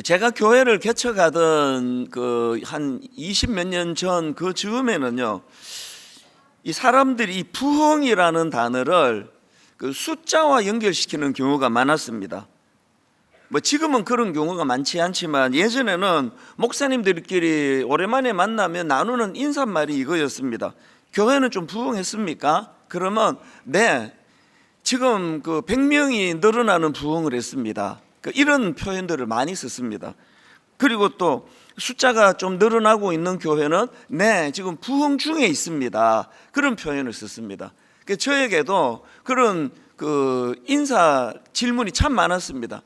제가 교회를 개척하던 한 20몇 년 전 그 즈음에는요, 이 사람들이 이 부흥이라는 단어를 숫자와 연결시키는 경우가 많았습니다. 뭐 지금은 그런 경우가 많지 않지만 예전에는 목사님들끼리 오랜만에 만나면 나누는 인사말이 이거였습니다. 교회는 좀 부흥했습니까? 그러면 네, 지금 100명이 늘어나는 부흥을 했습니다. 이런 표현들을 많이 썼습니다. 그리고 또 숫자가 좀 늘어나고 있는 교회는 네, 지금 부흥 중에 있습니다. 그런 표현을 썼습니다. 저에게도 그런 인사 질문이 참 많았습니다.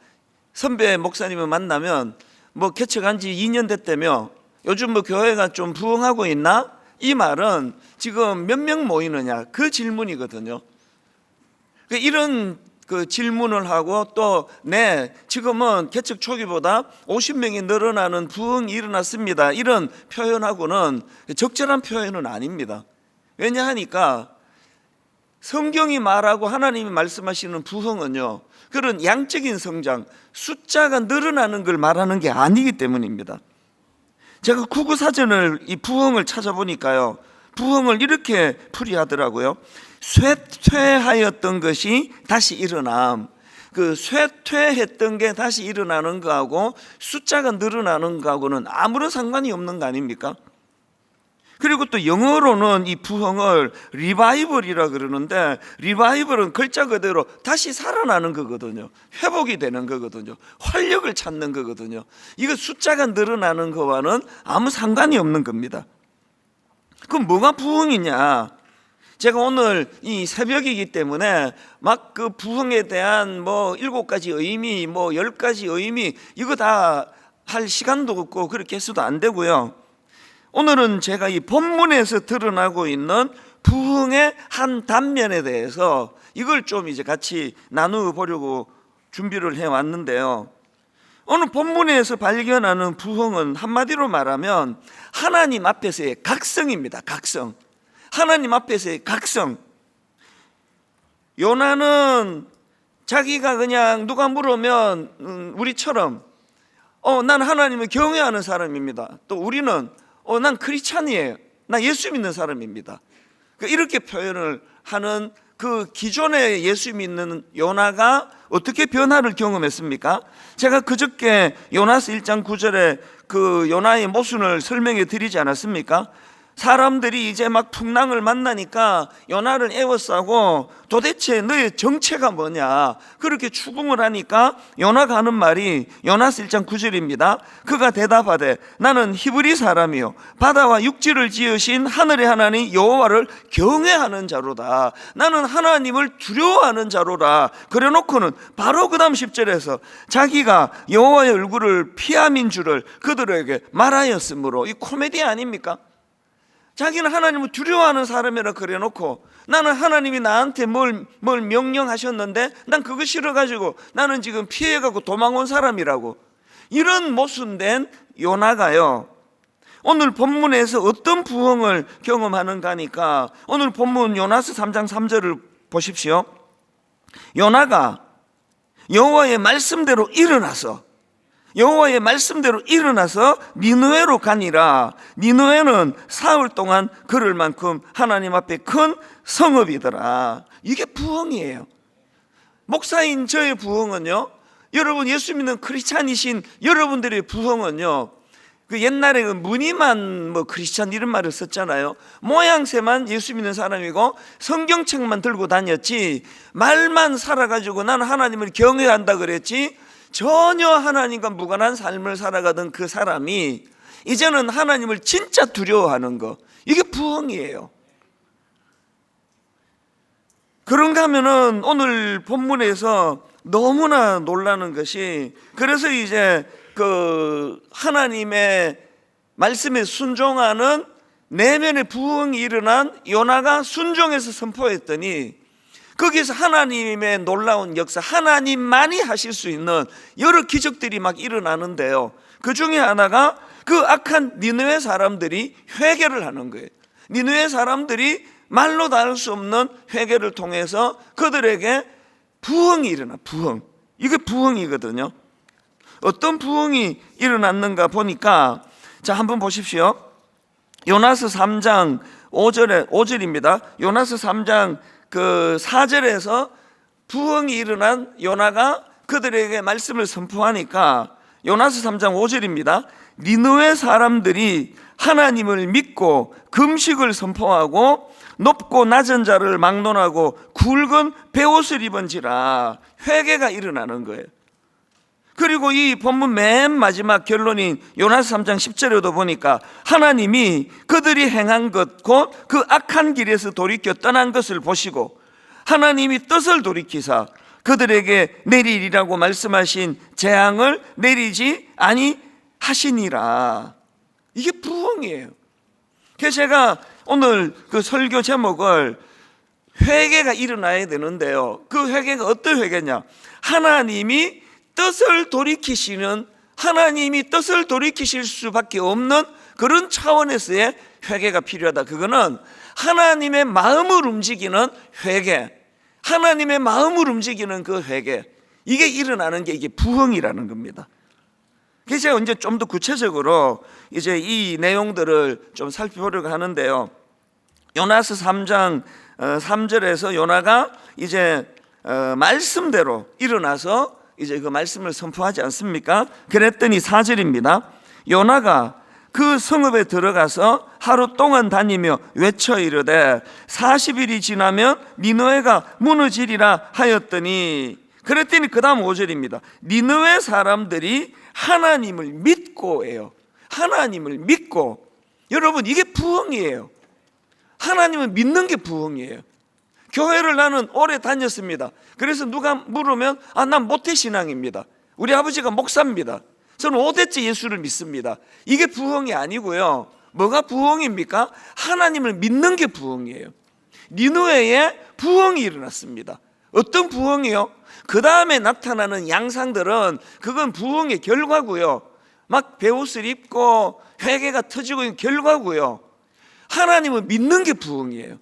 선배 목사님을 만나면 뭐 개척한 지 2년 됐다며, 요즘 뭐 교회가 좀 부흥하고 있나? 이 말은 지금 몇 명 모이느냐, 그 질문이거든요. 이런 질문을 하고 또 네, 지금은 개척 초기보다 50명이 늘어나는 부흥이 일어났습니다, 이런 표현하고는 적절한 표현은 아닙니다. 왜냐하니까 성경이 말하고 하나님이 말씀하시는 부흥은요, 그런 양적인 성장, 숫자가 늘어나는 걸 말하는 게 아니기 때문입니다. 제가 구구사전을 이 부흥을 찾아보니까요, 부흥을 이렇게 풀이하더라고요. 쇠퇴하였던 것이 다시 일어남. 쇠퇴했던 게 다시 일어나는 거하고 숫자가 늘어나는 거하고는 아무런 상관이 없는 거 아닙니까? 그리고 또 영어로는 이 부흥을 리바이벌이라 그러는데, 리바이벌은 글자 그대로 다시 살아나는 거거든요. 회복이 되는 거거든요. 활력을 찾는 거거든요. 이거 숫자가 늘어나는 거와는 아무 상관이 없는 겁니다. 그럼 뭐가 부흥이냐? 제가 오늘 이 새벽이기 때문에 막 부흥에 대한 뭐 7가지 의미, 뭐 10가지 의미, 이거 다 할 시간도 없고 그렇게 해서도 안 되고요. 오늘은 제가 이 본문에서 드러나고 있는 부흥의 한 단면에 대해서 이걸 좀 이제 같이 나누어 보려고 준비를 해 왔는데요. 오늘 본문에서 발견하는 부흥은 한마디로 말하면 하나님 앞에서의 각성입니다. 각성. 하나님 앞에서의 각성. 요나는 자기가 그냥 누가 물으면 우리처럼 난 하나님을 경외하는 사람입니다. 또 우리는 난 크리스찬이에요. 나 예수 믿는 사람입니다. 이렇게 표현을 하는 그 기존의 예수 믿는 요나가 어떻게 변화를 경험했습니까? 제가 그저께 요나서 1장 9절에 그 요나의 모순을 설명해 드리지 않았습니까? 사람들이 이제 막 풍랑을 만나니까 요나를 에워싸고 도대체 너의 정체가 뭐냐, 그렇게 추궁을 하니까 요나가 하는 말이 요나서 1장 9절입니다. 그가 대답하되 나는 히브리 사람이요 바다와 육지를 지으신 하늘의 하나님 여호와를 경외하는 자로다. 나는 하나님을 두려워하는 자로라. 그래 놓고는 바로 그 다음 10절에서 자기가 여호와의 얼굴을 피함인 줄을 그들에게 말하였으므로, 이 코미디 아닙니까? 자기는 하나님을 두려워하는 사람이라 그래 놓고 나는 하나님이 나한테 뭘 명령하셨는데 난 그거 싫어가지고 나는 지금 피해가고 도망온 사람이라고, 이런 모순된 요나가요, 오늘 본문에서 어떤 부흥을 경험하는가 하니까 오늘 본문 요나서 3장 3절을 보십시오. 요나가 여호와의 말씀대로 일어나서 니느웨로 가니라. 니느웨는 사흘 동안 걸을 만큼 하나님 앞에 큰 성읍이더라. 이게 부흥이에요. 목사인 저의 부흥은요, 여러분 예수 믿는 크리스찬이신 여러분들의 부흥은요, 옛날에 무늬만 뭐 크리스찬 이런 말을 썼잖아요. 모양새만 예수 믿는 사람이고 성경책만 들고 다녔지, 말만 살아가지고 나는 하나님을 경외한다 그랬지, 전혀 하나님과 무관한 삶을 살아가던 그 사람이 이제는 하나님을 진짜 두려워하는 거, 이게 부흥이에요. 그런가 하면은 오늘 본문에서 너무나 놀라는 것이, 그래서 이제 하나님의 말씀에 순종하는 내면의 부흥이 일어난 요나가 순종해서 선포했더니 거기서 하나님의 놀라운 역사, 하나님만이 하실 수 있는 여러 기적들이 막 일어나는데요, 그 중에 하나가 그 악한 니느웨 사람들이 회개를 하는 거예요. 니느웨 사람들이 말로 다 할 수 없는 회개를 통해서 그들에게 부흥이 일어나. 부흥, 이게 부흥이거든요. 어떤 부흥이 일어났는가 보니까, 자, 한번 보십시오. 요나스 3장 5절입니다. 요나스 3장 그 4절에서 부흥이 일어난 요나가 그들에게 말씀을 선포하니까, 요나스 3장 5절입니다. 니느웨 사람들이 하나님을 믿고 금식을 선포하고 높고 낮은 자를 막론하고 굵은 베옷을 입은지라. 회개가 일어나는 거예요. 그리고 이 본문 맨 마지막 결론인 요나스 3장 10절에도 보니까 하나님이 그들이 행한 것 곧 그 악한 길에서 돌이켜 떠난 것을 보시고 하나님이 뜻을 돌이키사 그들에게 내리리라고 말씀하신 재앙을 내리지 아니하시니라. 이게 부흥이에요. 그래서 제가 오늘 그 설교 제목을 회개가 일어나야 되는데요, 그 회개가 어떤 회개냐, 하나님이 뜻을 돌이키시는, 하나님이 뜻을 돌이키실 수밖에 없는 그런 차원에서의 회개가 필요하다. 그거는 하나님의 마음을 움직이는 회개, 하나님의 마음을 움직이는 그 회개, 이게 일어나는 게 이게 부흥이라는 겁니다. 그래서 제가 이제 좀 더 구체적으로 이제 이 내용들을 좀 살펴보려고 하는데요, 요나스 3장 3절에서 요나가 이제 말씀대로 일어나서 이제 그 말씀을 선포하지 않습니까? 그랬더니 4절입니다. 요나가 그 성읍에 들어가서 하루 동안 다니며 외쳐 이르되 40일이 지나면 니느웨가 무너지리라 하였더니, 그랬더니 그 다음 5절입니다. 니느웨 사람들이 하나님을 믿고예요. 하나님을 믿고. 여러분, 이게 부흥이에요. 하나님을 믿는 게 부흥이에요. 교회를 나는 오래 다녔습니다. 그래서 누가 물으면 난 모태신앙입니다, 우리 아버지가 목사입니다, 저는 5대째 예수를 믿습니다. 이게 부흥이 아니고요. 뭐가 부흥입니까? 하나님을 믿는 게 부흥이에요. 니느웨에 부흥이 일어났습니다. 어떤 부흥이요? 그 다음에 나타나는 양상들은 그건 부흥의 결과고요. 막 베옷을 입고 회개가 터지고 있는 결과고요. 하나님을 믿는 게 부흥이에요.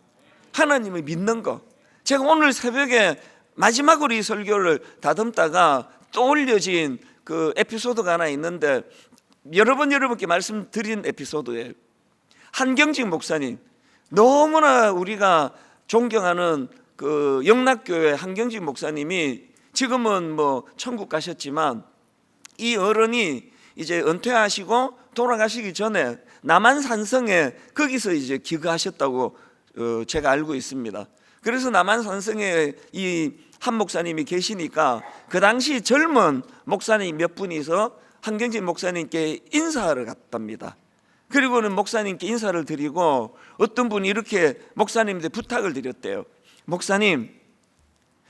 하나님을 믿는 거. 제가 오늘 새벽에 마지막으로 이 설교를 다듬다가 떠올려진 그 에피소드가 하나 있는데, 여러 번 여러분께 말씀드린 에피소드예요. 한경직 목사님, 너무나 우리가 존경하는 그 영락교회 한경직 목사님이 지금은 뭐 천국 가셨지만, 이 어른이 이제 은퇴하시고 돌아가시기 전에 남한산성에 거기서 이제 기거하셨다고 제가 알고 있습니다. 그래서 남한산성에 이 한 목사님이 계시니까 그 당시 젊은 목사님 몇 분이서 한경직 목사님께 인사를 갔답니다. 그리고는 목사님께 인사를 드리고 어떤 분이 이렇게 목사님한테 부탁을 드렸대요. 목사님,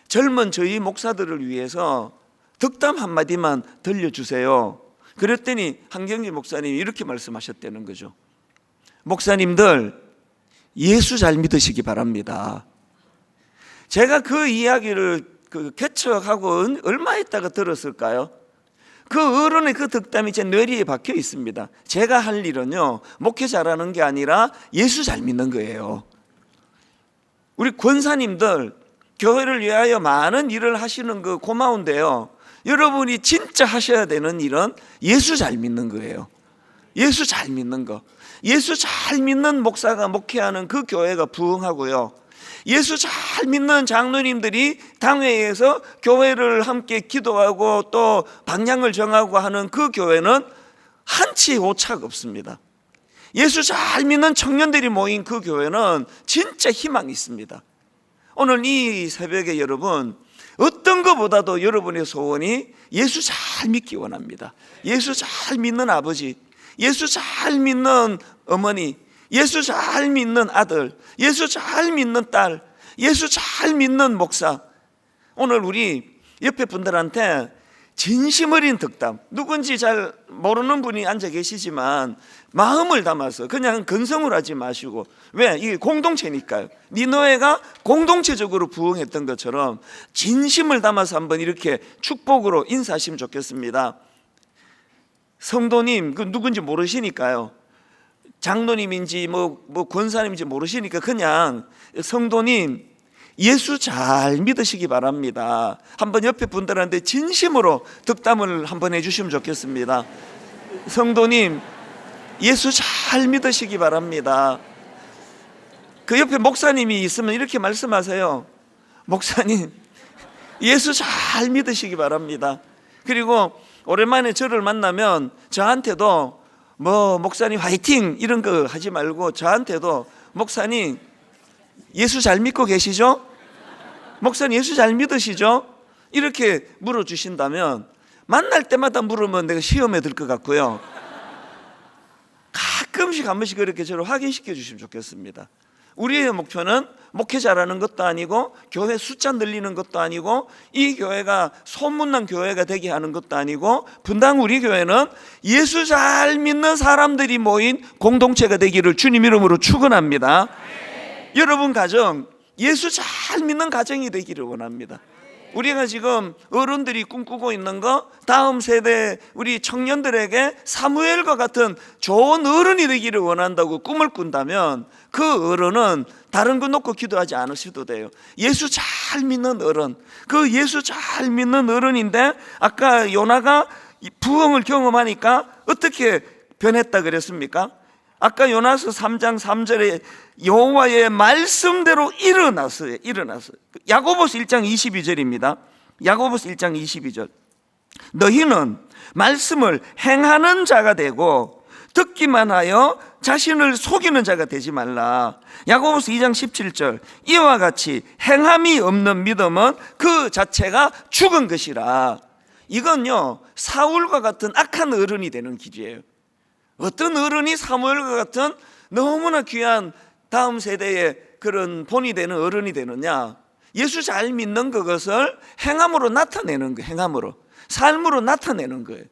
젊은 저희 목사들을 위해서 덕담 한마디만 들려주세요. 그랬더니 한경직 목사님이 이렇게 말씀하셨다는 거죠. 목사님들, 예수 잘 믿으시기 바랍니다. 제가 그 이야기를 개척하고 얼마 있다가 들었을까요? 그 어른의 그 덕담이 제 뇌리에 박혀 있습니다. 제가 할 일은요, 목회 잘하는 게 아니라 예수 잘 믿는 거예요. 우리 권사님들 교회를 위하여 많은 일을 하시는 거 고마운데요, 여러분이 진짜 하셔야 되는 일은 예수 잘 믿는 거예요. 예수 잘 믿는 거. 예수 잘 믿는 목사가 목회하는 그 교회가 부흥하고요, 예수 잘 믿는 장로님들이 당회에서 교회를 함께 기도하고 또 방향을 정하고 하는 그 교회는 한치의 오차가 없습니다. 예수 잘 믿는 청년들이 모인 그 교회는 진짜 희망이 있습니다. 오늘 이 새벽에 여러분, 어떤 것보다도 여러분의 소원이 예수 잘 믿기 원합니다. 예수 잘 믿는 아버지, 예수 잘 믿는 어머니, 예수 잘 믿는 아들, 예수 잘 믿는 딸, 예수 잘 믿는 목사. 오늘 우리 옆에 분들한테 진심 어린 덕담, 누군지 잘 모르는 분이 앉아 계시지만 마음을 담아서 그냥 근성으로 하지 마시고, 왜? 이게 공동체니까요. 니느웨가 공동체적으로 부흥했던 것처럼 진심을 담아서 한번 이렇게 축복으로 인사하시면 좋겠습니다. 성도님, 그 누군지 모르시니까요, 장로님인지 뭐 권사님인지 모르시니까 그냥 성도님, 예수 잘 믿으시기 바랍니다. 한번 옆에 분들한테 진심으로 덕담을 한번 해주시면 좋겠습니다. 성도님, 예수 잘 믿으시기 바랍니다. 그 옆에 목사님이 있으면 이렇게 말씀하세요. 목사님, 예수 잘 믿으시기 바랍니다. 그리고 오랜만에 저를 만나면 저한테도 뭐 목사님 화이팅 이런 거 하지 말고 저한테도 목사님 예수 잘 믿고 계시죠? 목사님 예수 잘 믿으시죠? 이렇게 물어주신다면 만날 때마다 물으면 내가 시험에 들 것 같고요. 가끔씩 한 번씩 그렇게 저를 확인시켜 주시면 좋겠습니다. 우리의 목표는 목회자라는 것도 아니고 교회 숫자 늘리는 것도 아니고 이 교회가 소문난 교회가 되게 하는 것도 아니고 분당 우리 교회는 예수 잘 믿는 사람들이 모인 공동체가 되기를 주님 이름으로 축원합니다. 여러분 가정 예수 잘 믿는 가정이 되기를 원합니다. 우리가 지금 어른들이 꿈꾸고 있는 거 다음 세대 우리 청년들에게 사무엘과 같은 좋은 어른이 되기를 원한다고 꿈을 꾼다면 그 어른은 다른 거 놓고 기도하지 않으셔도 돼요. 예수 잘 믿는 어른, 그 예수 잘 믿는 어른인데 아까 요나가 부흥을 경험하니까 어떻게 변했다 그랬습니까? 아까 요나서 3장 3절에 여호와의 말씀대로 일어났어요. 야고보서 1장 22절입니다. 야고보서 1장 22절. 너희는 말씀을 행하는 자가 되고 듣기만 하여 자신을 속이는 자가 되지 말라. 야고보서 2장 17절. 이와 같이 행함이 없는 믿음은 그 자체가 죽은 것이라. 이건요 사울과 같은 악한 어른이 되는 길이에요. 어떤 어른이 사무엘과 같은 너무나 귀한 다음 세대의 그런 본이 되는 어른이 되느냐? 예수 잘 믿는 그것을 행함으로 나타내는 거예요. 행함으로, 삶으로 나타내는 거예요.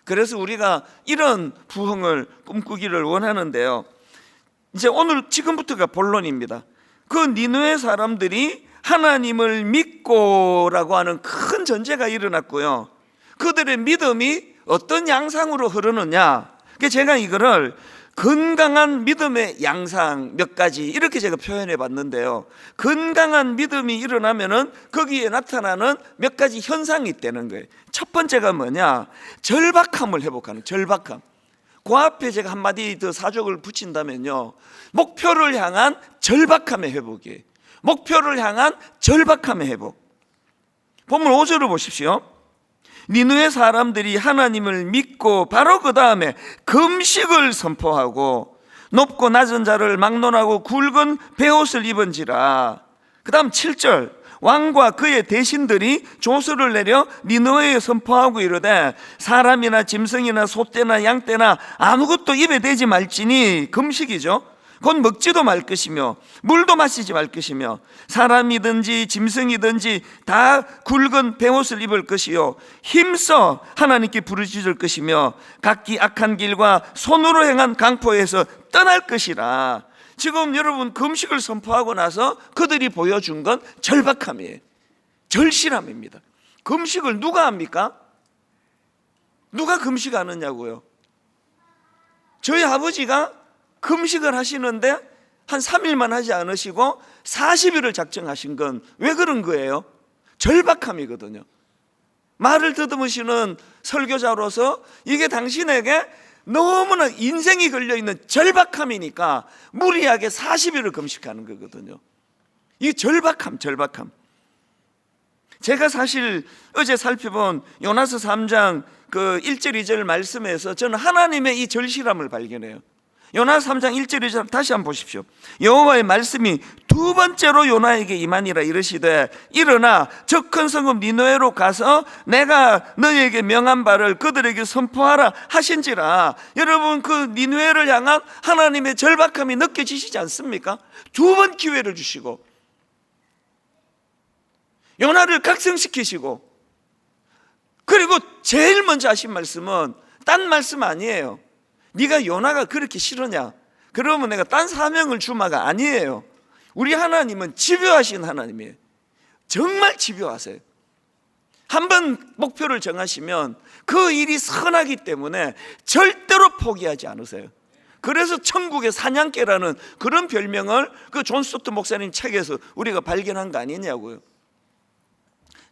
그래서 우리가 이런 부흥을 꿈꾸기를 원하는데요. 이제 오늘 지금부터가 본론입니다. 그 니느웨 사람들이 하나님을 믿고라고 하는 큰 전제가 일어났고요. 그들의 믿음이 어떤 양상으로 흐르느냐? 제가 이거를 건강한 믿음의 양상 몇 가지 이렇게 제가 표현해 봤는데요. 건강한 믿음이 일어나면은 거기에 나타나는 몇 가지 현상이 있다는 거예요. 첫 번째가 뭐냐? 절박함을 회복하는 절박함. 그 앞에 제가 한마디 더 사족을 붙인다면요. 목표를 향한 절박함의 회복이에요. 목표를 향한 절박함의 회복. 본문 5절을 보십시오. 니느웨 사람들이 하나님을 믿고 바로 그 다음에 금식을 선포하고 높고 낮은 자를 막론하고 굵은 베옷을 입은지라. 그 다음 7절. 왕과 그의 대신들이 조서를 내려 니느웨에 선포하고 이르되 사람이나 짐승이나 소떼나 양떼나 아무것도 입에 대지 말지니 금식이죠. 곧 먹지도 말 것이며 물도 마시지 말 것이며 사람이든지 짐승이든지 다 굵은 베옷을 입을 것이요 힘써 하나님께 부르짖을 것이며 각기 악한 길과 손으로 행한 강포에서 떠날 것이라. 지금 여러분 금식을 선포하고 나서 그들이 보여준 건 절박함이에요. 절실함입니다. 금식을 누가 합니까? 누가 금식하느냐고요? 저희 아버지가 금식을 하시는데 한 3일만 하지 않으시고 40일을 작정하신 건 왜 그런 거예요? 절박함이거든요. 말을 더듬으시는 설교자로서 이게 당신에게 너무나 인생이 걸려있는 절박함이니까 무리하게 40일을 금식하는 거거든요. 이게 절박함. 제가 사실 어제 살펴본 요나서 3장 그 1절 2절 말씀에서 저는 하나님의 이 절실함을 발견해요. 요나서 3장 1절 2절 다시 한번 보십시오. 여호와의 말씀이 두 번째로 요나에게 임하니라 이르시되 일어나 저 큰 성읍 니느웨로 가서 내가 너희에게 명한 바를 그들에게 선포하라 하신지라. 여러분 그 니느웨를 향한 하나님의 절박함이 느껴지시지 않습니까? 두 번 기회를 주시고 요나를 각성시키시고 그리고 제일 먼저 하신 말씀은 딴 말씀 아니에요. 네가 요나가 그렇게 싫으냐? 그러면 내가 딴 사명을 주마가 아니에요. 우리 하나님은 집요하신 하나님이에요. 정말 집요하세요. 한번 목표를 정하시면 그 일이 선하기 때문에 절대로 포기하지 않으세요. 그래서 천국의 사냥개라는 그런 별명을 그 존 스토트 목사님 책에서 우리가 발견한 거 아니냐고요.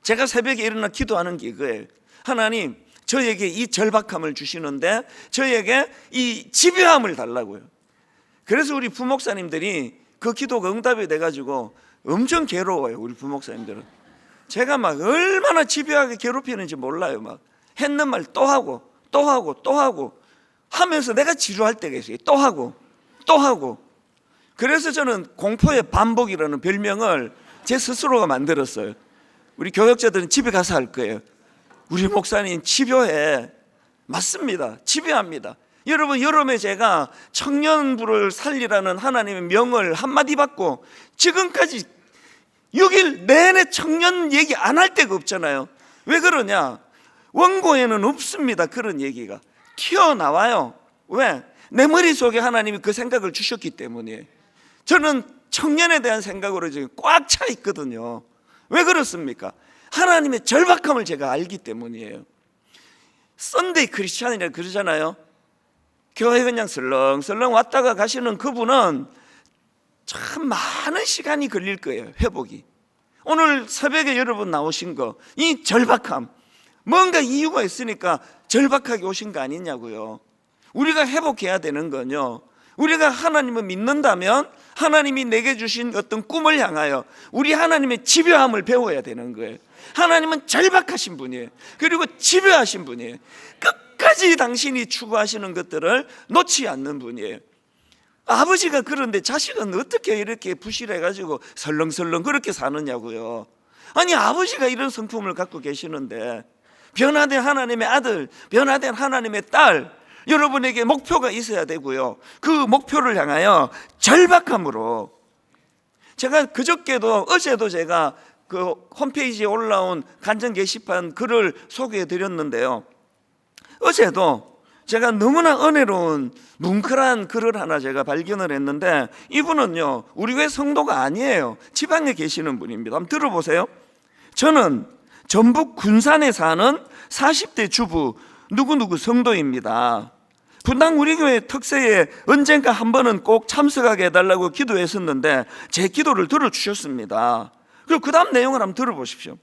제가 새벽에 일어나 기도하는 게 그거예요. 하나님, 저에게 이 절박함을 주시는데 저에게 이 집요함을 달라고요. 그래서 우리 부목사님들이 그 기도가 응답이 돼가지고 엄청 괴로워요. 우리 부목사님들은 제가 막 얼마나 집요하게 괴롭히는지 몰라요. 막 했는 말 또 하고 또 하고 또 하고 하면서 내가 지루할 때가 있어요. 또 하고 또 하고. 그래서 저는 공포의 반복이라는 별명을 제 스스로가 만들었어요. 우리 교역자들은 집에 가서 할 거예요. 우리 목사님 집요해. 맞습니다. 집요합니다. 여러분, 여름에 제가 청년부를 살리라는 하나님의 명을 한마디 받고 지금까지 6일 내내 청년 얘기 안 할 데가 없잖아요. 왜 그러냐? 원고에는 없습니다. 그런 얘기가 튀어나와요. 왜? 내 머릿속에 하나님이 그 생각을 주셨기 때문이에요. 저는 청년에 대한 생각으로 지금 꽉 차 있거든요. 왜 그렇습니까? 하나님의 절박함을 제가 알기 때문이에요. 썬데이 크리스찬이라고 그러잖아요. 교회 그냥 슬렁슬렁 왔다가 가시는 그분은 참 많은 시간이 걸릴 거예요. 회복이. 오늘 새벽에 여러분 나오신 거, 이 절박함, 뭔가 이유가 있으니까 절박하게 오신 거 아니냐고요. 우리가 회복해야 되는 건요, 우리가 하나님을 믿는다면 하나님이 내게 주신 어떤 꿈을 향하여 우리 하나님의 집요함을 배워야 되는 거예요. 하나님은 절박하신 분이에요. 그리고 집요하신 분이에요. 끝까지 당신이 추구하시는 것들을 놓지 않는 분이에요. 아버지가 그런데 자식은 어떻게 이렇게 부실해가지고 설렁설렁 그렇게 사느냐고요. 아니, 아버지가 이런 성품을 갖고 계시는데 변화된 하나님의 아들, 변화된 하나님의 딸, 여러분에게 목표가 있어야 되고요. 그 목표를 향하여 절박함으로. 제가 그저께도, 어제도 제가 그 홈페이지에 올라온 간증 게시판 글을 소개해 드렸는데요, 어제도 제가 너무나 은혜로운 뭉클한 글을 하나 제가 발견을 했는데, 이분은요 우리 교회 성도가 아니에요. 지방에 계시는 분입니다. 한번 들어보세요. 저는 전북 군산에 사는 40대 주부 누구누구 성도입니다. 분당 우리 교회 특세에 언젠가 한 번은 꼭 참석하게 해달라고 기도했었는데 제 기도를 들어주셨습니다. 그리고 그 다음 내용을 한번 들어보십시오.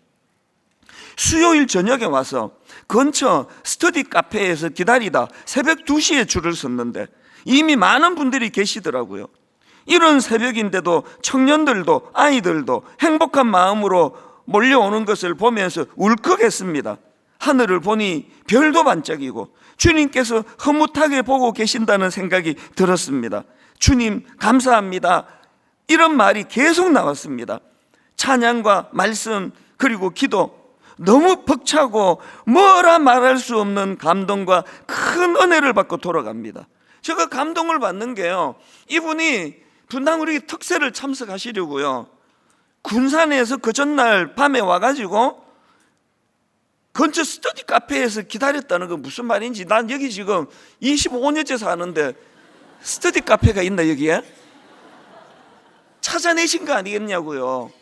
수요일 저녁에 와서 근처 스터디 카페에서 기다리다 새벽 2시에 줄을 섰는데 이미 많은 분들이 계시더라고요. 이런 새벽인데도 청년들도 아이들도 행복한 마음으로 몰려오는 것을 보면서 울컥했습니다. 하늘을 보니 별도 반짝이고 주님께서 흐뭇하게 보고 계신다는 생각이 들었습니다. 주님 감사합니다. 이런 말이 계속 나왔습니다. 찬양과 말씀 그리고 기도, 너무 벅차고 뭐라 말할 수 없는 감동과 큰 은혜를 받고 돌아갑니다. 제가 감동을 받는 게요, 이분이 분당 우리 특세를 참석하시려고요 군산에서 그 전날 밤에 와가지고 근처 스터디 카페에서 기다렸다는 건 무슨 말인지, 난 여기 지금 25년째 사는데 스터디 카페가 있나 여기에? 찾아내신 거 아니겠냐고요.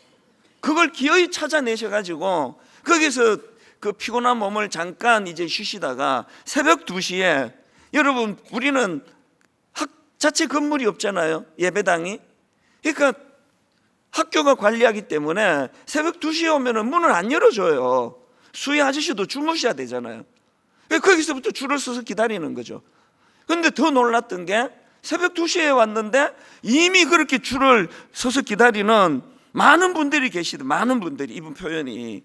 그걸 기어이 찾아내셔가지고 거기서 그 피곤한 몸을 잠깐 이제 쉬시다가 새벽 2시에, 여러분 우리는 학 자체 건물이 없잖아요, 예배당이. 그러니까 학교가 관리하기 때문에 새벽 2시에 오면 문을 안 열어줘요. 수희 아저씨도 주무셔야 되잖아요. 거기서부터 줄을 서서 기다리는 거죠. 그런데 더 놀랐던 게 새벽 2시에 왔는데 이미 그렇게 줄을 서서 기다리는 많은 분들이 계시더, 많은 분들이. 이분 표현이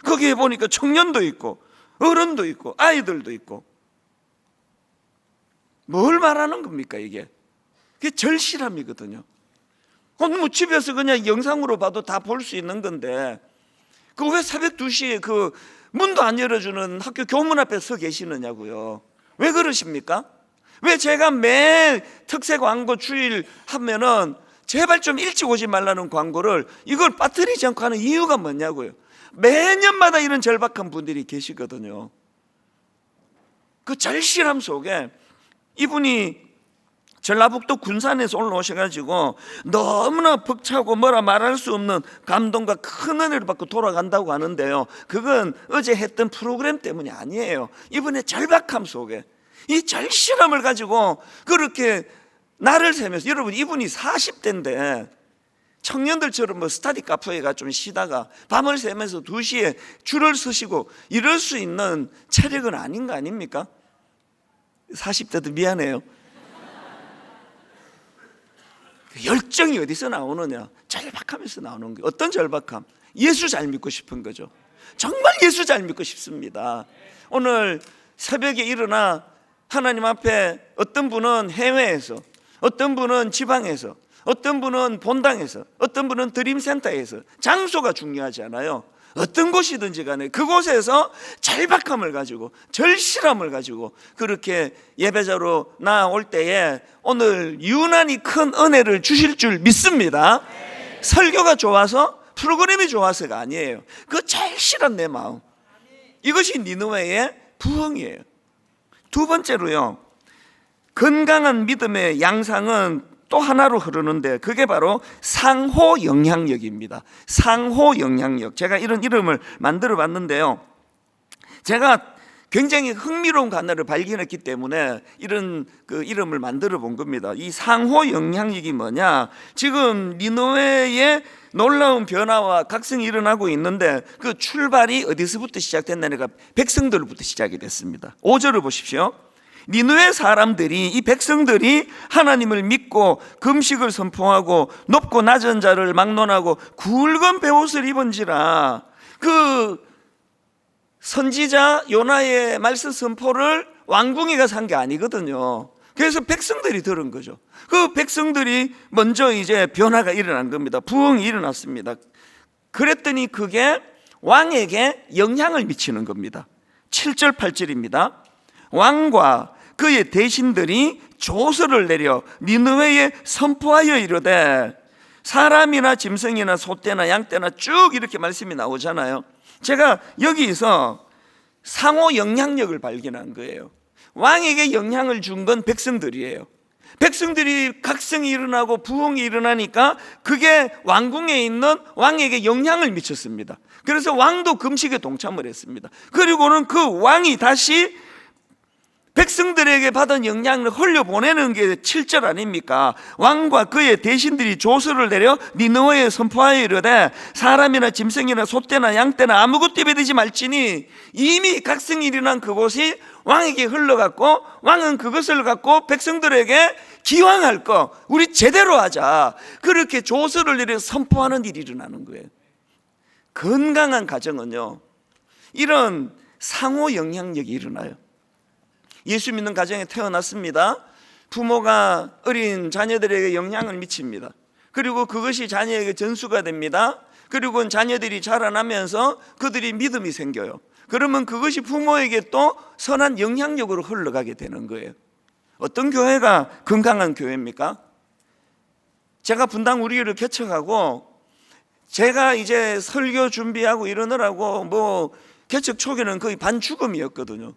거기에 보니까 청년도 있고 어른도 있고 아이들도 있고. 뭘 말하는 겁니까 이게? 그게 절실함이거든요. 뭐 집에서 그냥 영상으로 봐도 다 볼 수 있는 건데 그 왜 새벽 2시에 그 문도 안 열어주는 학교 교문 앞에 서 계시느냐고요. 왜 그러십니까? 왜 제가 매 특세 광고 주일 하면은 제발 좀 일찍 오지 말라는 광고를 이걸 빠뜨리지 않고 하는 이유가 뭐냐고요. 매년마다 이런 절박한 분들이 계시거든요. 그 절실함 속에 이분이 전라북도 군산에서 올라오셔가지고 너무나 벅차고 뭐라 말할 수 없는 감동과 큰 은혜를 받고 돌아간다고 하는데요, 그건 어제 했던 프로그램 때문이 아니에요. 이분의 절박함 속에 이 절실함을 가지고 그렇게 나를 세면서, 여러분 이분이 40대인데 청년들처럼 뭐 스타디 카페에가 좀 쉬다가 밤을 새면서 2시에 줄을 서시고 이럴 수 있는 체력은 아닌 거 아닙니까? 40대도 미안해요. 열정이 어디서 나오느냐? 절박함에서 나오는 거예요. 어떤 절박함? 예수 잘 믿고 싶은 거죠. 정말 예수 잘 믿고 싶습니다. 오늘 새벽에 일어나 하나님 앞에, 어떤 분은 해외에서, 어떤 분은 지방에서, 어떤 분은 본당에서, 어떤 분은 드림센터에서, 장소가 중요하지 않아요. 어떤 곳이든지 간에 그곳에서 절박함을 가지고, 절실함을 가지고 그렇게 예배자로 나올 때에 오늘 유난히 큰 은혜를 주실 줄 믿습니다. 설교가 좋아서, 프로그램이 좋아서가 아니에요. 그 절실한 내 마음, 이것이 니느웨의 부흥이에요. 두 번째로요, 건강한 믿음의 양상은 또 하나로 흐르는데, 그게 바로 상호 영향력입니다. 상호 영향력. 제가 이런 이름을 만들어 봤는데요, 제가 굉장히 흥미로운 단어를 발견했기 때문에 이런 이름을 만들어 본 겁니다. 이 상호 영향력이 뭐냐? 지금 니느웨의 놀라운 변화와 각성이 일어나고 있는데, 그 출발이 어디서부터 시작됐냐니까 백성들부터 시작이 됐습니다. 5절을 보십시오. 니느웨 사람들이, 이 백성들이 하나님을 믿고 금식을 선포하고 높고 낮은 자를 막론하고 굵은 베옷을 입은지라. 그 선지자 요나의 말씀 선포를 왕궁에 가서 한 게 아니거든요. 그래서 백성들이 들은 거죠. 그 백성들이 먼저 이제 변화가 일어난 겁니다. 부흥이 일어났습니다. 그랬더니 그게 왕에게 영향을 미치는 겁니다. 7절 8절입니다. 왕과 그의 대신들이 조서를 내려 니느웨에 선포하여 이르되, 사람이나 짐승이나 소떼나 양떼나 쭉 이렇게 말씀이 나오잖아요. 제가 여기서 상호 영향력을 발견한 거예요. 왕에게 영향을 준 건 백성들이에요. 백성들이 각성이 일어나고 부흥이 일어나니까 그게 왕궁에 있는 왕에게 영향을 미쳤습니다. 그래서 왕도 금식에 동참을 했습니다. 그리고는 그 왕이 다시 백성들에게 받은 영향을 흘려보내는 게 7절 아닙니까? 왕과 그의 대신들이 조서를 내려 니느웨에 선포하여 이르되, 사람이나 짐승이나 소떼나 양떼나 아무것도 예배되지 말지니, 이미 각성이 일어난 그곳이 왕에게 흘러갔고, 왕은 그것을 갖고 백성들에게 기왕할 거 우리 제대로 하자, 그렇게 조서를 내려 선포하는 일이 일어나는 거예요. 건강한 가정은요, 이런 상호 영향력이 일어나요. 예수 믿는 가정에 태어났습니다. 부모가 어린 자녀들에게 영향을 미칩니다. 그리고 그것이 자녀에게 전수가 됩니다. 그리고 자녀들이 자라나면서 그들이 믿음이 생겨요. 그러면 그것이 부모에게 또 선한 영향력으로 흘러가게 되는 거예요. 어떤 교회가 건강한 교회입니까? 제가 분당 우리 교회를 개척하고, 제가 이제 설교 준비하고 이러느라고 뭐 개척 초기는 거의 반죽음이었거든요.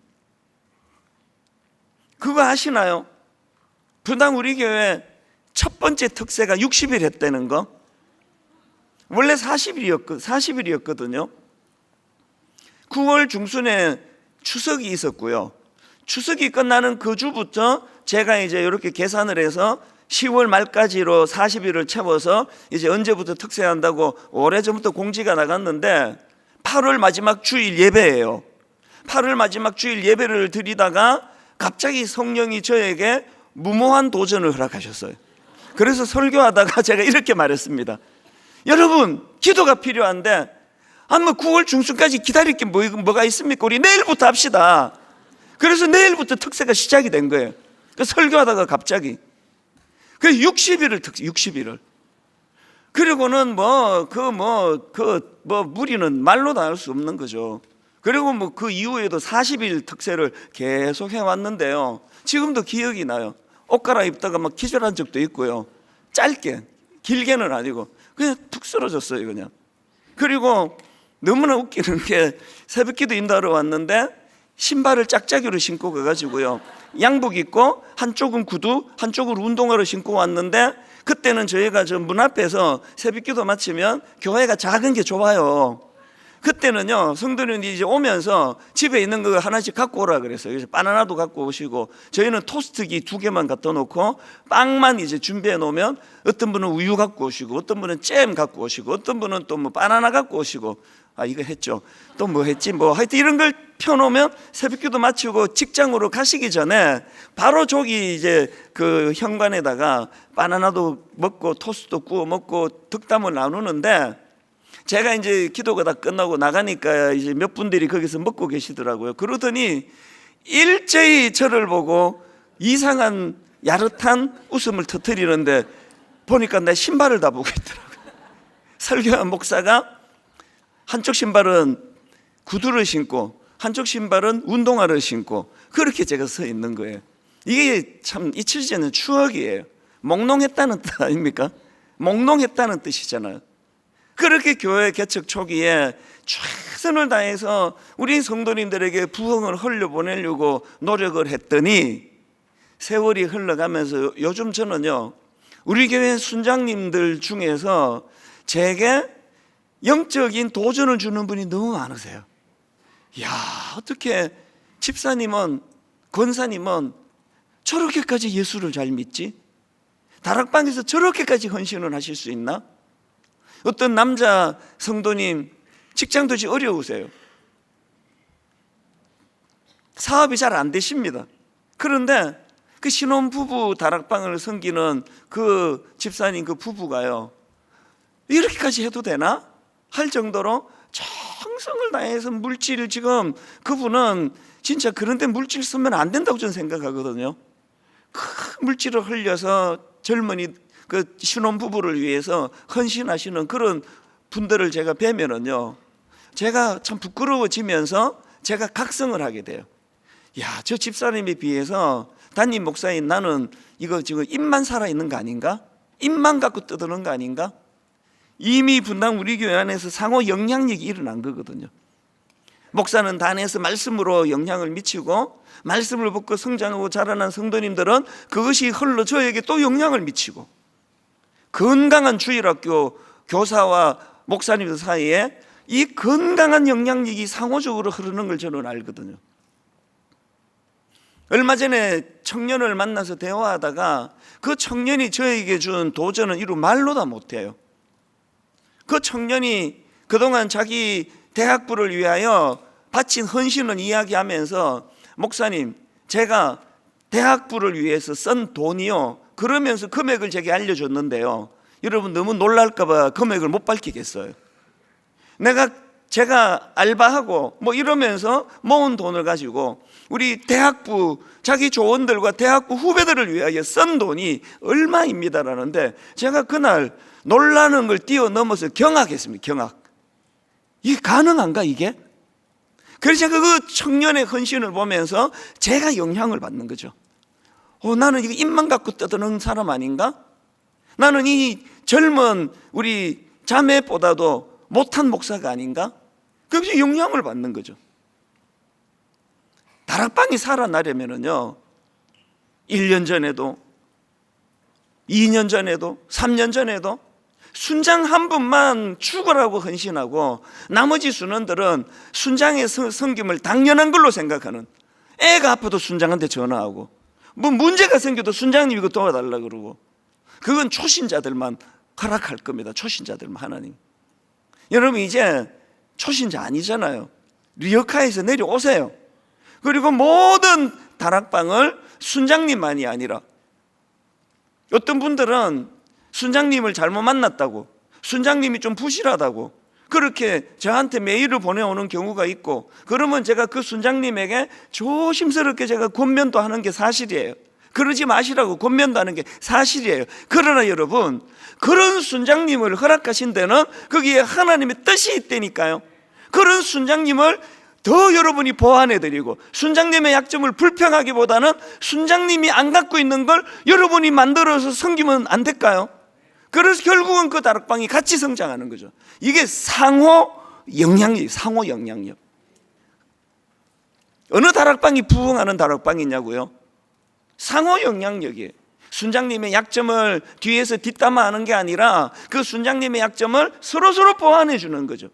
그거 아시나요? 분당 우리 교회 첫 번째 특세가 60일 했다는 거. 원래 40일이었거든요. 9월 중순에 추석이 있었고요. 추석이 끝나는 그 주부터 제가 이제 이렇게 계산을 해서 10월 말까지로 40일을 채워서 이제 언제부터 특세한다고 오래전부터 공지가 나갔는데, 8월 마지막 주일 예배예요. 8월 마지막 주일 예배를 드리다가 갑자기 성령이 저에게 무모한 도전을 허락하셨어요. 그래서 설교하다가 제가 이렇게 말했습니다. 여러분, 기도가 필요한데 뭐 9월 중순까지 기다릴 게 뭐가 있습니까? 우리 내일부터 합시다. 그래서 내일부터 특세가 시작이 된 거예요. 설교하다가 갑자기 60일을 60일을. 그리고는 무리는 말로도 할 수 없는 거죠. 그리고 그 이후에도 40일 특세를 계속 해왔는데요, 지금도 기억이 나요. 옷 갈아입다가 막 기절한 적도 있고요. 짧게, 길게는 아니고 그냥 툭 쓰러졌어요, 그냥. 그리고 너무나 웃기는 게, 새벽기도 인도하러 왔는데 신발을 짝짝이로 신고 가가지고요, 양복 입고 한쪽은 구두, 한쪽은 운동화를 신고 왔는데, 그때는 저희가 저 문 앞에서 새벽기도 마치면 교회가 작은 게 좋아요. 그때는요, 성도님이 이제 오면서 집에 있는 거 하나씩 갖고 오라 그랬어요. 그래서 바나나도 갖고 오시고, 저희는 토스트기 2개만 갖다 놓고 빵만 이제 준비해 놓으면 어떤 분은 우유 갖고 오시고, 어떤 분은 잼 갖고 오시고, 어떤 분은 또 뭐 바나나 갖고 오시고, 이거 했죠. 또 뭐 했지? 뭐 하여튼 이런 걸 펴놓으면 새벽기도 마치고 직장으로 가시기 전에 바로 저기 이제 그 현관에다가 바나나도 먹고 토스트도 구워 먹고 덕담을 나누는데, 제가 이제 기도가 다 끝나고 나가니까 이제 몇 분들이 거기서 먹고 계시더라고요. 그러더니 일제히 저를 보고 이상한 야릇한 웃음을 터뜨리는데, 보니까 내 신발을 다 보고 있더라고요. 설교한 목사가 한쪽 신발은 구두를 신고 한쪽 신발은 운동화를 신고 그렇게 제가 서 있는 거예요. 이게 참 잊혀지지 않는 추억이에요. 몽롱했다는 뜻 아닙니까? 몽롱했다는 뜻이잖아요. 그렇게 교회 개척 초기에 최선을 다해서 우리 성도님들에게 부흥을 흘려보내려고 노력을 했더니, 세월이 흘러가면서 요즘 저는요, 우리 교회 순장님들 중에서 제게 영적인 도전을 주는 분이 너무 많으세요. 야, 어떻게 집사님은, 권사님은 저렇게까지 예수를 잘 믿지? 다락방에서 저렇게까지 헌신을 하실 수 있나? 어떤 남자 성도님 직장도 어려우세요. 사업이 잘 안 되십니다. 그런데 그 신혼부부 다락방을 섬기는 그 집사님 그 부부가요, 이렇게까지 해도 되나? 할 정도로 정성을 다해서 물질을, 지금 그분은 진짜 그런데 물질 쓰면 안 된다고 저는 생각하거든요. 큰 물질을 흘려서 젊은이 그 신혼부부를 위해서 헌신하시는 그런 분들을 제가 뵈면은요, 제가 참 부끄러워지면서 제가 각성을 하게 돼요. 야, 저 집사님에 비해서 담임 목사인 나는 이거 지금 입만 살아있는 거 아닌가? 입만 갖고 떠드는 거 아닌가? 이미 분당 우리 교회 안에서 상호 영향력이 일어난 거거든요. 목사는 단에서 말씀으로 영향을 미치고, 말씀을 듣고 성장하고 자라난 성도님들은 그것이 흘러 저에게 또 영향을 미치고, 건강한 주일학교 교사와 목사님들 사이에 이 건강한 영향력이 상호적으로 흐르는 걸 저는 알거든요. 얼마 전에 청년을 만나서 대화하다가 그 청년이 저에게 준 도전은 이루 말로 다 못해요. 그 청년이 그동안 자기 대학부를 위하여 바친 헌신을 이야기하면서, 목사님, 제가 대학부를 위해서 쓴 돈이요, 그러면서 금액을 제게 알려줬는데요, 여러분 너무 놀랄까 봐 금액을 못 밝히겠어요. 제가 알바하고 뭐 이러면서 모은 돈을 가지고 우리 대학부, 자기 조원들과 대학부 후배들을 위하여 쓴 돈이 얼마입니다라는데, 제가 그날 놀라는 걸 뛰어넘어서 경악했습니다. 경악. 이게 가능한가 이게? 그래서 제가 그 청년의 헌신을 보면서 제가 영향을 받는 거죠. 나는 이거 입만 갖고 떠드는 사람 아닌가? 나는 이 젊은 우리 자매보다도 못한 목사가 아닌가? 그래서 영향을 받는 거죠. 다락방이 살아나려면요, 1년 전에도 2년 전에도 3년 전에도 순장 한 분만 죽으라고 헌신하고, 나머지 순원들은 순장의 섬김을 당연한 걸로 생각하는, 애가 아파도 순장한테 전화하고, 뭐 문제가 생겨도 순장님 이거 도와달라 그러고, 그건 초신자들만 허락할 겁니다. 초신자들만. 하나님, 여러분 이제 초신자 아니잖아요. 리어카에서 내려오세요. 그리고 모든 다락방을 순장님만이 아니라, 어떤 분들은 순장님을 잘못 만났다고, 순장님이 좀 부실하다고 그렇게 저한테 메일을 보내오는 경우가 있고, 그러면 제가 그 순장님에게 조심스럽게 제가 권면도 하는 게 사실이에요. 그러지 마시라고 권면도 하는 게 사실이에요. 그러나 여러분, 그런 순장님을 허락하신 데는 거기에 하나님의 뜻이 있다니까요. 그런 순장님을 더 여러분이 보완해드리고, 순장님의 약점을 불평하기보다는 순장님이 안 갖고 있는 걸 여러분이 만들어서 섬기면 안 될까요? 그래서 결국은 그 다락방이 같이 성장하는 거죠. 이게 상호 영향력, 상호 영향력. 어느 다락방이 부흥하는 다락방이냐고요? 상호 영향력이에요. 순장님의 약점을 뒤에서 뒷담화하는 게 아니라 그 순장님의 약점을 서로 보완해 주는 거죠.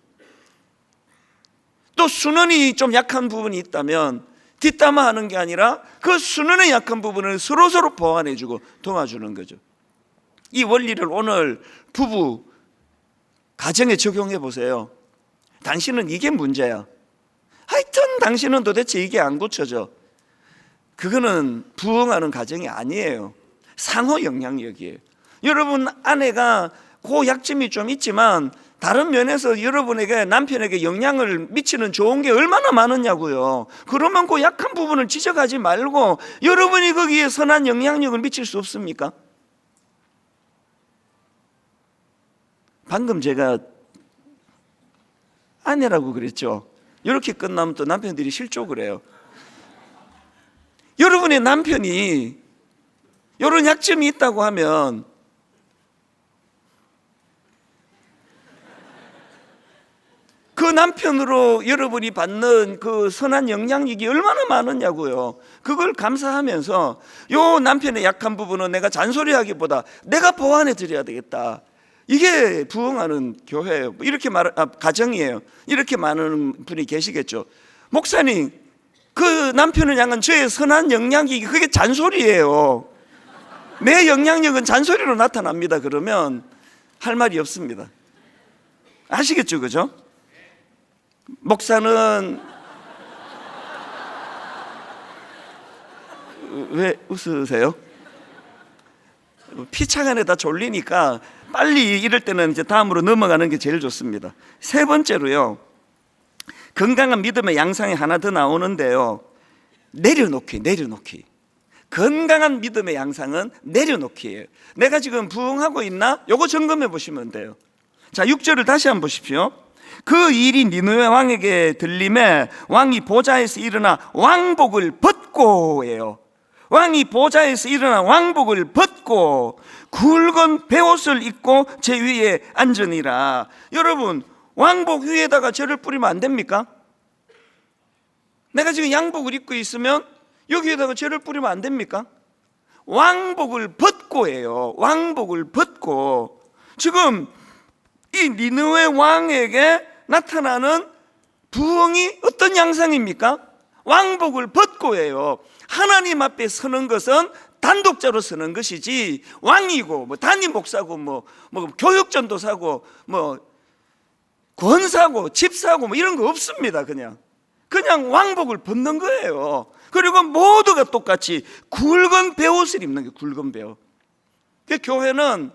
또 순원이 좀 약한 부분이 있다면 뒷담화하는 게 아니라 그 순원의 약한 부분을 서로서로 보완해주고 도와주는 거죠. 이 원리를 오늘 부부 가정에 적용해 보세요. 당신은 이게 문제야. 하여튼 당신은 도대체 이게 안 고쳐져. 그거는 부흥하는 가정이 아니에요. 상호 영향력이에요. 여러분 아내가 그 약점이 좀 있지만 다른 면에서 여러분에게 남편에게 영향을 미치는 좋은 게 얼마나 많으냐고요. 그러면 그 약한 부분을 지적하지 말고 여러분이 거기에 선한 영향력을 미칠 수 없습니까? 방금 제가 아내라고 그랬죠. 이렇게 끝나면 또 남편들이 실족을 해요. 여러분의 남편이 이런 약점이 있다고 하면 그 남편으로 여러분이 받는 그 선한 영향력이 얼마나 많으냐고요. 그걸 감사하면서 요 남편의 약한 부분은 내가 잔소리하기보다 내가 보완해 드려야 되겠다. 이게 부흥하는 교회예요. 이렇게 가정이에요. 이렇게 많은 분이 계시겠죠. 목사님, 그 남편을 향한 저의 선한 영향력이 그게 잔소리예요. 내 영향력은 잔소리로 나타납니다. 그러면 할 말이 없습니다. 아시겠죠, 그죠? 목사는 왜 웃으세요? 피차간에 다 졸리니까 빨리 이럴 때는 이제 다음으로 넘어가는 게 제일 좋습니다. 세 번째로요, 건강한 믿음의 양상이 하나 더 나오는데요, 내려놓기. 건강한 믿음의 양상은 내려놓기예요. 내가 지금 부흥하고 있나? 요거 점검해 보시면 돼요. 자, 6절을 다시 한번 보십시오. 그 일이 니느웨 왕에게 들림에 왕이 보좌에서 일어나 왕복을 벗고예요. 왕이 보좌에서 일어나 왕복을 벗고 굵은 베옷을 입고 제 위에 앉으니라. 여러분, 왕복 위에다가 저를 뿌리면 안 됩니까? 내가 지금 양복을 입고 있으면 여기에다가 저를 뿌리면 안 됩니까? 왕복을 벗고예요. 왕복을 벗고. 지금 이 니느웨 왕에게 나타나는 부흥이 어떤 양상입니까? 왕복을 벗고예요. 하나님 앞에 서는 것은 단독자로 서는 것이지 왕이고 뭐 담임 목사고 뭐 교육전도사고 뭐 권사고 집사고 뭐 이런 거 없습니다. 그냥 왕복을 벗는 거예요. 그리고 모두가 똑같이 굵은 베옷을 입는 게 굵은 베옷. 그 교회는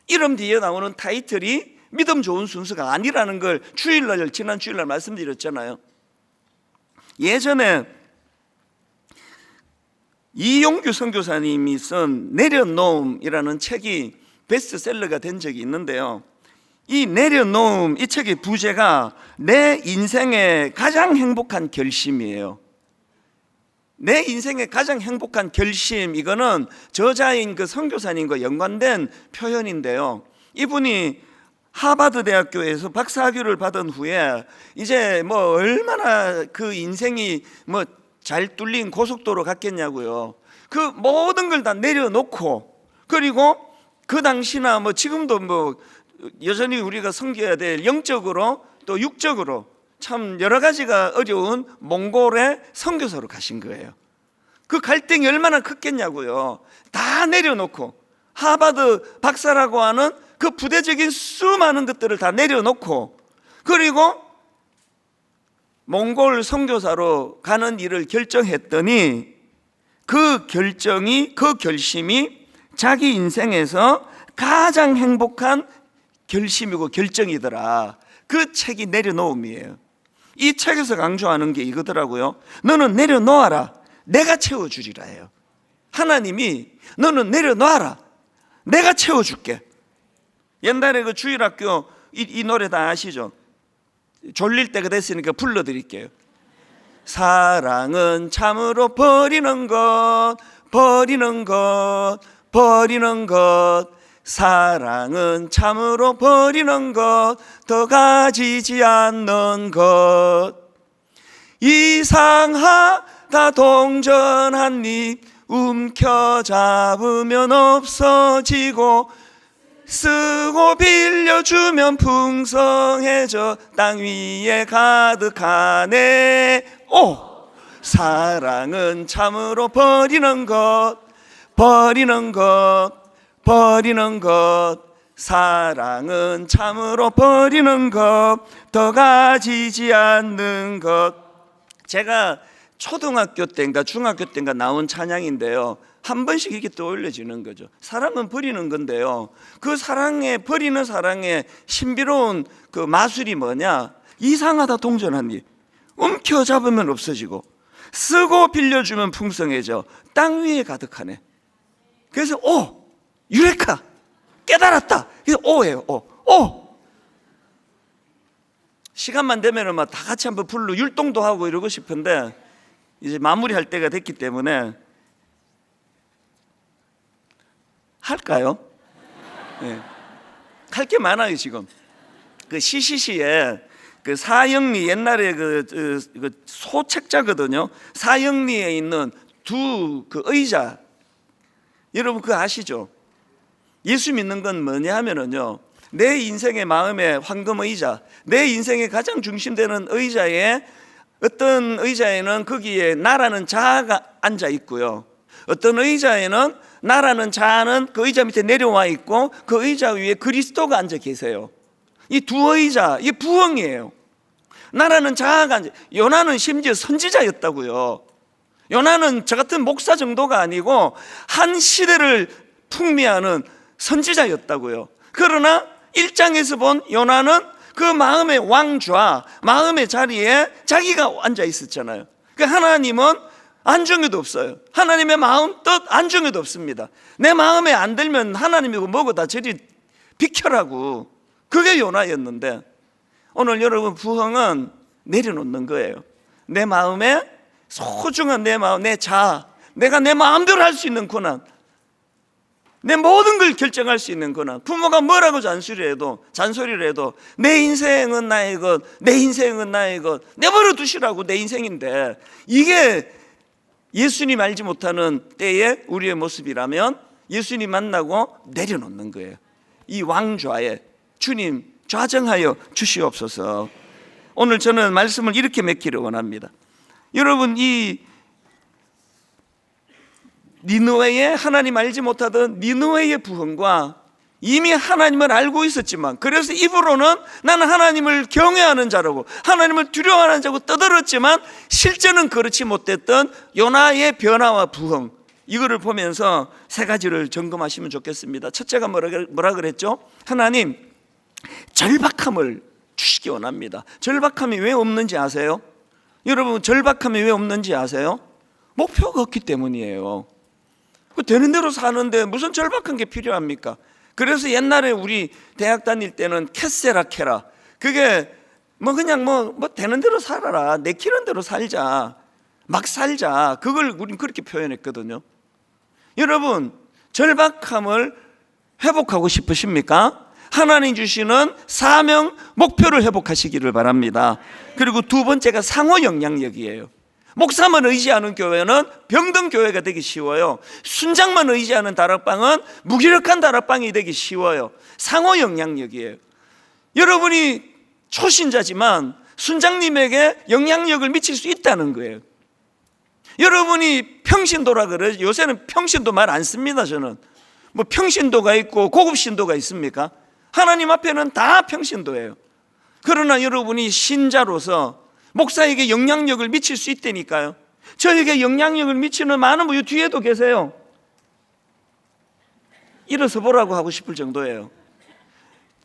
이름 뒤에 나오는 타이틀이 믿음 좋은 순서가 아니라는 걸 지난 주일날 말씀드렸잖아요. 예전에 이용규 선교사님이 쓴 내려놓음이라는 책이 베스트셀러가 된 적이 있는데요, 이 내려놓음, 이 책의 부제가 내 인생의 가장 행복한 결심이에요. 내 인생의 가장 행복한 결심, 이거는 저자인 그 선교사님과 연관된 표현인데요, 이분이 하버드 대학교에서 박사학위를 받은 후에 이제 뭐 얼마나 그 인생이 뭐 잘 뚫린 고속도로 같겠냐고요. 그 모든 걸 다 내려놓고, 그리고 그 당시나 뭐 지금도 뭐 여전히 우리가 섬겨야 될 영적으로 또 육적으로 참 여러 가지가 어려운 몽골의 선교사로 가신 거예요. 그 갈등이 얼마나 컸겠냐고요. 다 내려놓고 하버드 박사라고 하는 그 부대적인 수많은 것들을 다 내려놓고, 그리고 몽골 선교사로 가는 일을 결정했더니 그 결심이 자기 인생에서 가장 행복한 결심이고 결정이더라. 그 책이 내려놓음이에요. 이 책에서 강조하는 게 이거더라고요. 너는 내려놓아라, 내가 채워주리라 해요. 하나님이 너는 내려놓아라, 내가 채워줄게. 옛날에 그 주일학교 이 노래 다 아시죠? 졸릴 때가 됐으니까 불러드릴게요. 사랑은 참으로 버리는 것, 사랑은 참으로 버리는 것, 더 가지지 않는 것. 이상하다 동전 한 입 움켜잡으면 없어지고, 쓰고 빌려주면 풍성해져 땅 위에 가득하네. 오! 사랑은 참으로 버리는 것, 버리는 것, 버리는 것. 사랑은 참으로 버리는 것, 더 가지지 않는 것. 제가 초등학교 때인가 중학교 때인가 나온 찬양인데요, 한 번씩 이렇게 떠올려지는 거죠. 사랑은 버리는 건데요, 그 사랑에, 버리는 사랑의 신비로운 그 마술이 뭐냐? 이상하다 동전하니 움켜잡으면 없어지고, 쓰고 빌려주면 풍성해져 땅 위에 가득하네. 그래서 오! 유레카! 깨달았다! 그래서 오예요. 오! 시간만 되면 막 다 같이 한번 불러 율동도 하고 이러고 싶은데 이제 마무리할 때가 됐기 때문에 할까요? 네. 할 게 많아요. 지금 그 CCC에 그 사형리, 옛날에 그 소책자거든요. 사형리에 있는 두 그 의자, 여러분 그거 아시죠? 예수 믿는 건 뭐냐 하면은요, 내 인생의 마음의 황금 의자, 내 인생의 가장 중심되는 의자에, 어떤 의자에는 거기에 나라는 자아가 앉아 있고요, 어떤 의자에는 나라는 자아는 그 의자 밑에 내려와 있고 그 의자 위에 그리스도가 앉아 계세요. 이 두 의자, 이게 부흥이에요. 나라는 자아가 앉아, 요나는 심지어 선지자였다고요. 요나는 저 같은 목사 정도가 아니고 한 시대를 풍미하는 선지자였다고요. 그러나 1장에서 본 요나는 그 마음의 왕좌, 마음의 자리에 자기가 앉아 있었잖아요. 그 하나님은 안중에도 없어요. 하나님의 마음 뜻 안중에도 없습니다. 내 마음에 안 들면 하나님이고 뭐고 다 저리 비켜라고. 그게 요나였는데, 오늘 여러분 부흥은 내려놓는 거예요. 내 마음에 소중한 내 마음, 내 자아, 내가 내 마음대로 할 수 있는 권한, 내 모든 걸 결정할 수 있는 권한. 부모가 뭐라고 잔소리를 해도 내 인생은 나의 것, 내 인생은 나의 것, 내버려 두시라고. 내 인생인데, 이게 예수님 알지 못하는 때의 우리의 모습이라면 예수님 만나고 내려놓는 거예요. 이 왕좌에 주님 좌정하여 주시옵소서. 오늘 저는 말씀을 이렇게 맺기를 원합니다. 여러분, 이 니느웨의, 하나님 알지 못하던 니느웨의 부흥과 이미 하나님을 알고 있었지만, 그래서 입으로는 나는 하나님을 경외하는 자라고, 하나님을 두려워하는 자고 떠들었지만 실제는 그렇지 못했던 요나의 변화와 부흥, 이거를 보면서 세 가지를 점검하시면 좋겠습니다. 첫째가 뭐라 그랬죠? 하나님 절박함을 주시기 원합니다. 절박함이 왜 없는지 아세요? 여러분, 절박함이 왜 없는지 아세요? 목표가 없기 때문이에요. 되는 대로 사는데 무슨 절박한 게 필요합니까? 그래서 옛날에 우리 대학 다닐 때는 캐세라케라, 그게 뭐 그냥 뭐 되는 대로 살아라, 내키는 대로 살자, 막 살자, 그걸 우린 그렇게 표현했거든요. 여러분, 절박함을 회복하고 싶으십니까? 하나님 주시는 사명, 목표를 회복하시기를 바랍니다. 그리고 두 번째가 상호 영향력이에요. 목사만 의지하는 교회는 병든 교회가 되기 쉬워요. 순장만 의지하는 다락방은 무기력한 다락방이 되기 쉬워요. 상호 영향력이에요. 여러분이 초신자지만 순장님에게 영향력을 미칠 수 있다는 거예요. 여러분이 평신도라 그래요. 요새는 평신도 말 안 씁니다. 저는 뭐 평신도가 있고 고급 신도가 있습니까? 하나님 앞에는 다 평신도예요. 그러나 여러분이 신자로서 목사에게 영향력을 미칠 수 있다니까요. 저에게 영향력을 미치는 많은 분 뒤에도 계세요. 일어서 보라고 하고 싶을 정도예요.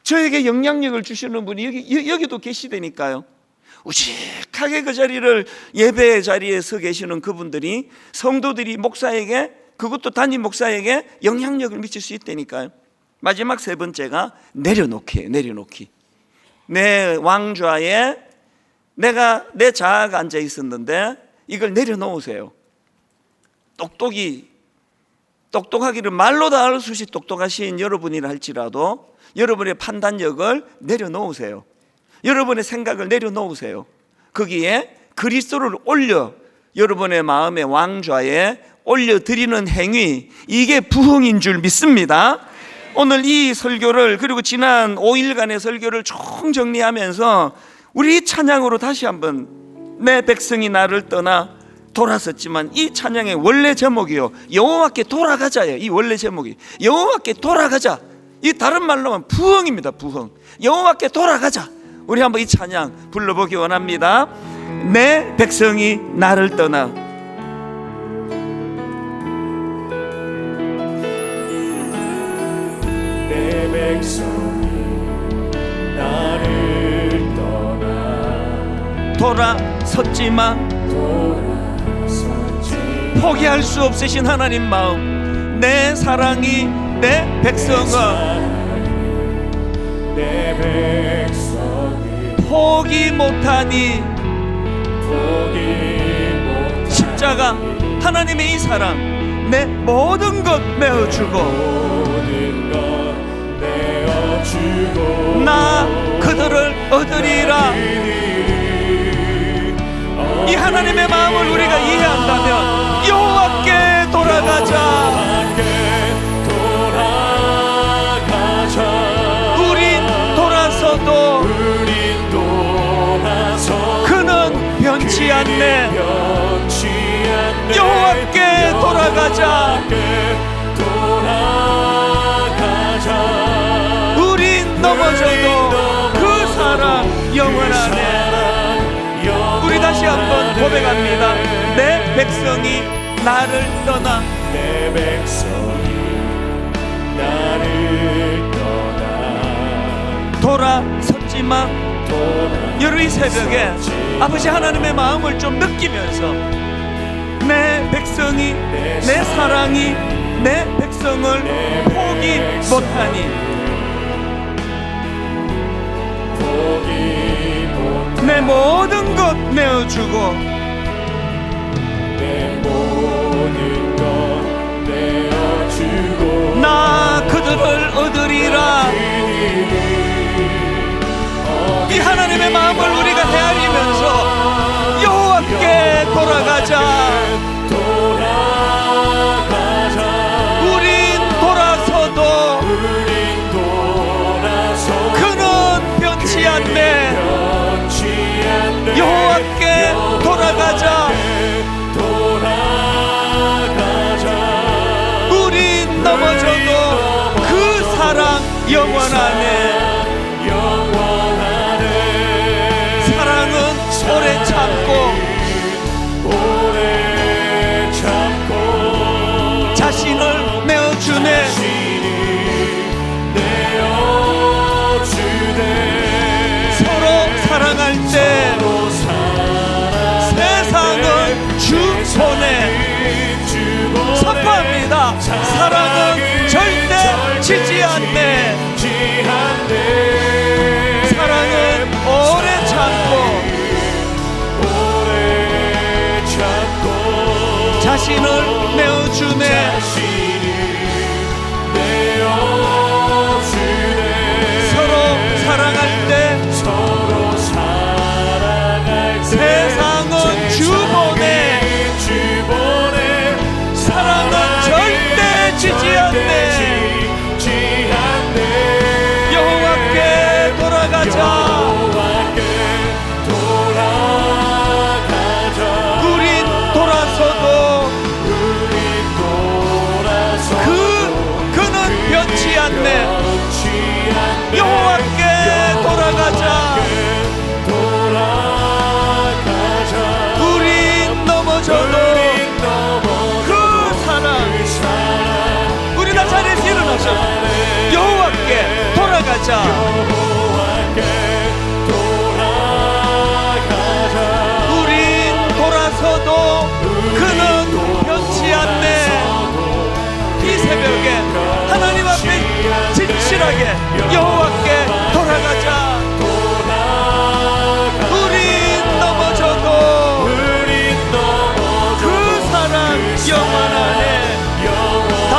저에게 영향력을 주시는 분이 여기도 계시다니까요. 우직하게 그 자리를, 예배의 자리에 서 계시는 그분들이, 성도들이 목사에게, 그것도 담임 목사에게 영향력을 미칠 수 있다니까요. 마지막 세 번째가 내려놓기예요. 내려놓기. 내 왕좌에 내가, 내 자아가 앉아 있었는데 이걸 내려놓으세요. 똑똑하기를 말로 다 할 수 없이 똑똑하신 여러분이라 할지라도 여러분의 판단력을 내려놓으세요. 여러분의 생각을 내려놓으세요. 거기에 그리스도를 올려 여러분의 마음의 왕좌에 올려드리는 행위, 이게 부흥인 줄 믿습니다. 오늘 이 설교를, 그리고 지난 5일간의 설교를 총정리하면서 우리 찬양으로 다시 한번 내 백성이 나를 떠나 돌아섰지만, 이 찬양의 원래 제목이요, 여호와께 돌아가자예요. 이 원래 제목이 여호와께 돌아가자. 이 다른 말로 하면 부흥입니다. 부흥. 여호와께 돌아가자. 우리 한번 이 찬양 불러보기 원합니다. 내 백성이 나를 떠나. 내 백성이 나를 떠나 돌아섰지만 포기할 수 없으신 하나님 마음, 내 사랑이 내 백성을 포기 못하니, 십자가 하나님의 이 사랑, 내 모든 것 내어주고 나 그들을 얻으리라. 이 하나님의 마음을 우리가 이해한다면 여호와께 돌아가자. 우린 돌아서도 그는 변치 않네. 여호와께 돌아가자. 우린 넘어져도 그 사랑 영원하네. 우리 다시 한번 고백합니다. 내 백성이 나를 떠나. 내 백성이 나를 떠나 돌아섰지만, 여러 이 새벽에 아버지 하나님의 마음을 좀 느끼면서 내 백성이, 내 사랑이 내 백성을 포기 못하니, 내 모든 것 내어주고 나 그들을 얻으리라. 이 하나님의 마음을 우리가 헤아리면서 여호와께 돌아가자. 우린 돌아서도 그는 변치 않네. 여호와께 돌아가자. 우린 넘어져도 그 사랑 영원하네. 사랑은 오래 참고 자신을 내어주네. 서로 사랑할 때 세상을 주보내. 선포합니다. 사랑은 절대 지지 않네. 사랑은 오래 참고 자신을 내어주네. 서로 사랑할 때 세상은 주보내. 사랑은 절대 지지 않네. 여호와께 돌아가자. 우린 돌아서도 그는 변치 않네. 여호와께 돌아가자. 우린 넘어져도 그 사랑. 우리 다 자리에서 일어나서 여호와께 돌아가자. 우린 돌아서도 그는 변치 않네. 이 새벽에 하나님 앞에 진실하게 여호와께 돌아가자. 우린 넘어져도 그 사랑 영원하네. 다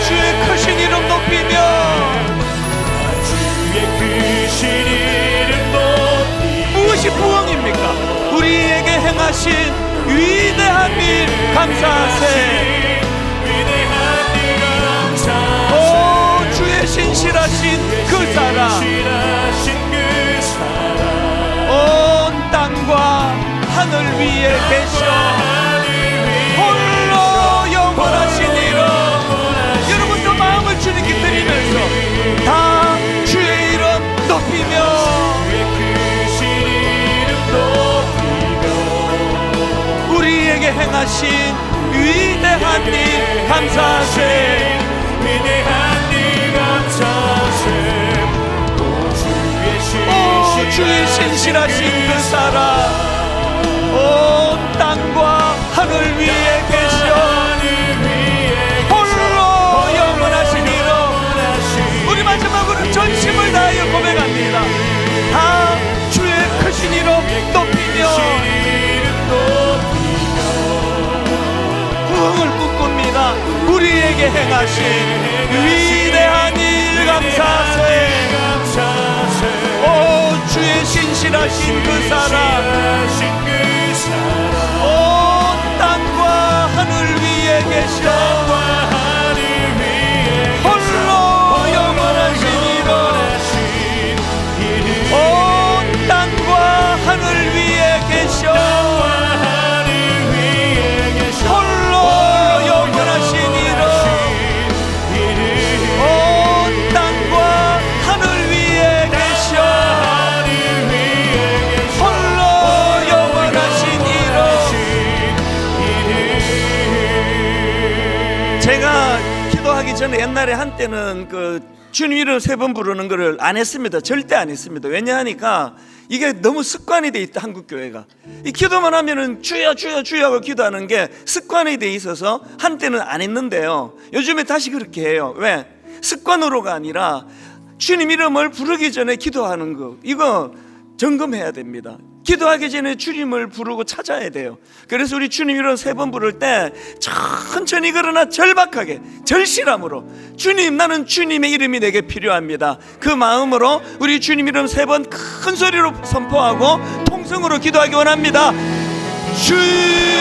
주의 크신 이름 높이며 무엇이 부흥입니까? 우리에게 행하신 위대한 일 감사하세. 오 주 위에 계셔 홀로 영원하시니라. 여러분도 마음을 주님께 드리면서 다 주의 이름 높이며 우리에게 행하신 위대한 일 감사하세. 위대한 일 감사하세. 오 주의 신실하신 그 사랑 온 땅과 하늘 위에 계셔 홀로 영원하시니라. 우리 마지막으로 전심을 다하여 고백합니다. 다 주의 크신 이름 높이며 부흥을 꿈꿉니다. 우리에게 행하신 위대한 일 감사하세. 오 주의 신실하신 그 사랑 온 땅과 하늘 위에 계셔 홀로 영원하시니라. 온 땅과 하늘 위에 계셔 홀로 영원하시니라. 온 땅과 하늘 위에 계셔 홀로 영원하시니라. 제가 기도하기 전에 옛날에 한때는 그 주님 이름 3번 부르는 거를 안 했습니다. 절대 안 했습니다. 왜냐하니까 이게 너무 습관이 돼 있다. 한국 교회가 이 기도만 하면은 주여 주여 주여 하고 기도하는 게 습관이 돼 있어서 한때는 안 했는데요, 요즘에 다시 그렇게 해요. 왜? 습관으로가 아니라 주님 이름을 부르기 전에 기도하는 거, 이거 점검해야 됩니다. 기도하기 전에 주님을 부르고 찾아야 돼요. 그래서 우리 주님 이름 3번 부를 때 천천히 그러나 절박하게 절실함으로 주님, 나는 주님의 이름이 내게 필요합니다, 그 마음으로 우리 주님 이름 3번 큰 소리로 선포하고 통성으로 기도하기 원합니다. 주님